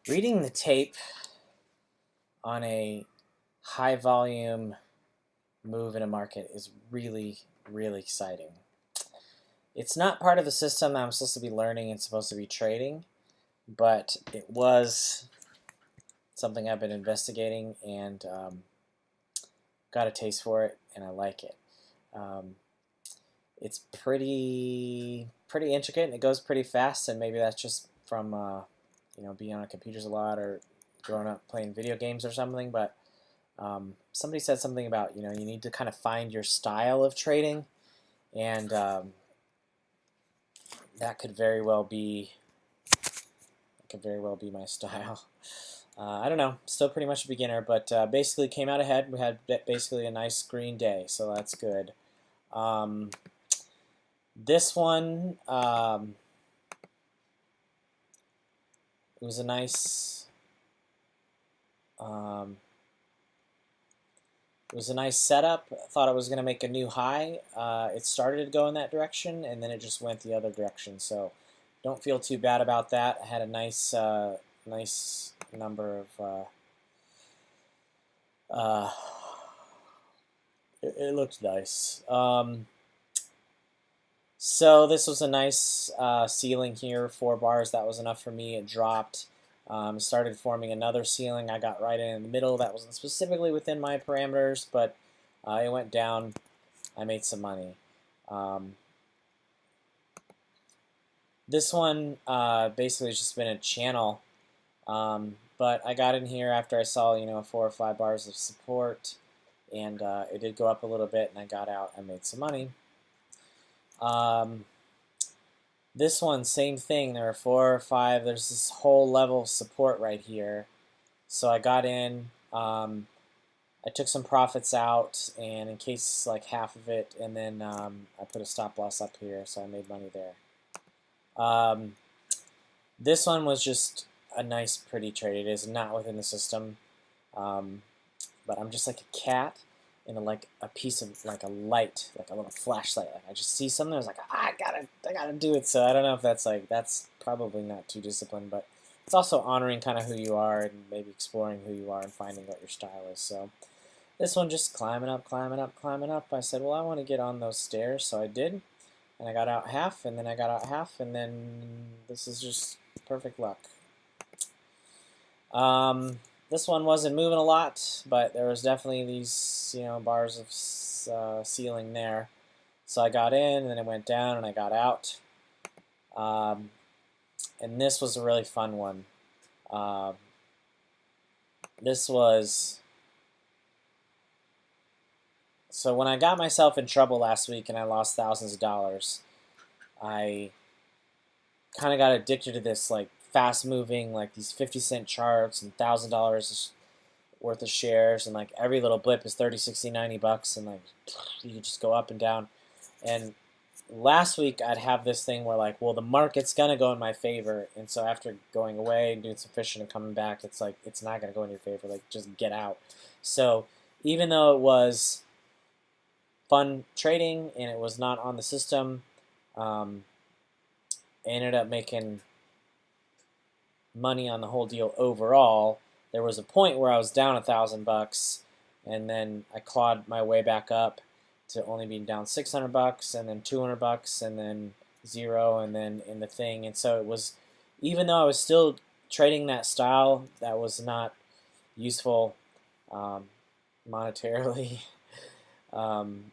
Reading the tape on a high volume move in a market is really, really exciting. It's not part of the system that I'm supposed to be learning and supposed to be trading, but it was something I've been investigating and got a taste for it, and I like it. Um, it's pretty intricate, and it goes pretty fast, and maybe that's just from being on computers a lot or growing up playing video games or something. But somebody said something about you need to kind of find your style of trading, and that could very well be my style. I don't know, still pretty much a beginner, but basically came out ahead. We had basically a nice green day, so that's good. Um, this one, it was a nice, um, it was a nice setup. I thought it was going to make a new high. It started to go in that direction, and then it just went the other direction. So don't feel too bad about that. I had a nice number of. It looked nice. So this was a nice ceiling here, 4 bars. That was enough for me. It dropped. Started forming another ceiling. I got right in the middle. That wasn't specifically within my parameters, but it went down. I made some money. This one basically has just been a channel, but I got in here after I saw 4 or 5 bars of support, and it did go up a little bit, and I got out. I made some money. This one, same thing. There are 4 or 5. There's this whole level of support right here. So I got in. I took some profits out, and in case like half of it, and then I put a stop loss up here, so I made money there. This one was just a nice, pretty trade. It is not within the system, but I'm just like a cat in a piece of like a light, like a little flashlight. Like I just see something, I was like, I gotta do it. So I don't know if that's probably not too disciplined, but it's also honoring kind of who you are and maybe exploring who you are and finding what your style is. So this one just climbing up, climbing up, climbing up. I said, well, I want to get on those stairs, so I did, and I got out half, and then I got out half, and then this is just perfect luck. This one wasn't moving a lot, but there was definitely these, bars of ceiling there. So I got in, and then it went down, and I got out. And this was a really fun one. This was... So when I got myself in trouble last week and I lost thousands of dollars, I kind of got addicted to this, like, fast-moving, like these 50-cent charts and $1,000 worth of shares, and like every little blip is 30, 60, 90 bucks, and like you can just go up and down. And last week I'd have this thing where like, well, the market's gonna go in my favor, and so after going away and doing some fishing and coming back, it's like it's not gonna go in your favor. Like just get out. So even though it was fun trading and it was not on the system, I ended up making money on the whole deal overall. There was a point where I was down $1,000, and then I clawed my way back up to only being down $600, and then $200, and then zero, and then in the thing. And so it was, even though I was still trading that style, that was not useful monetarily. And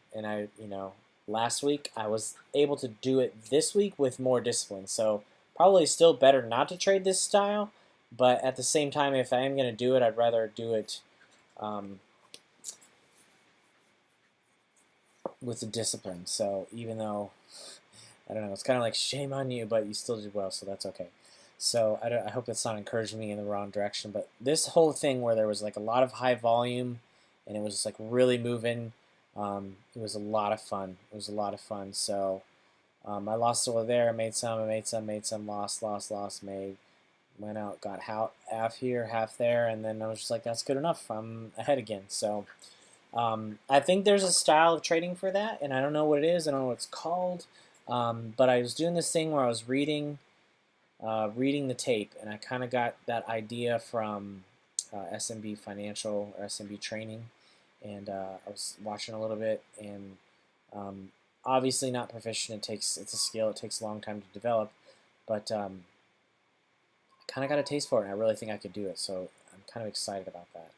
last week I was able to do it this week with more discipline. So probably still better not to trade this style, but at the same time, if I am going to do it, I'd rather do it with the discipline. So even though, I don't know, it's kind of like shame on you, but you still did well, so that's okay. So I hope that's not encouraging me in the wrong direction. But this whole thing where there was like a lot of high volume and it was just like really moving, it was a lot of fun. It was a lot of fun. So I lost over there, made some, lost, made. Went out, got half here, half there, and then I was just like, that's good enough. I'm ahead again. So I think there's a style of trading for that, and I don't know what it is. I don't know what it's called. But I was doing this thing where I was reading reading the tape, and I kind of got that idea from SMB Financial or SMB Training, and I was watching a little bit, and obviously not proficient. It's a skill. It takes a long time to develop, but I kind of got a taste for it, and I really think I could do it. So I'm kind of excited about that.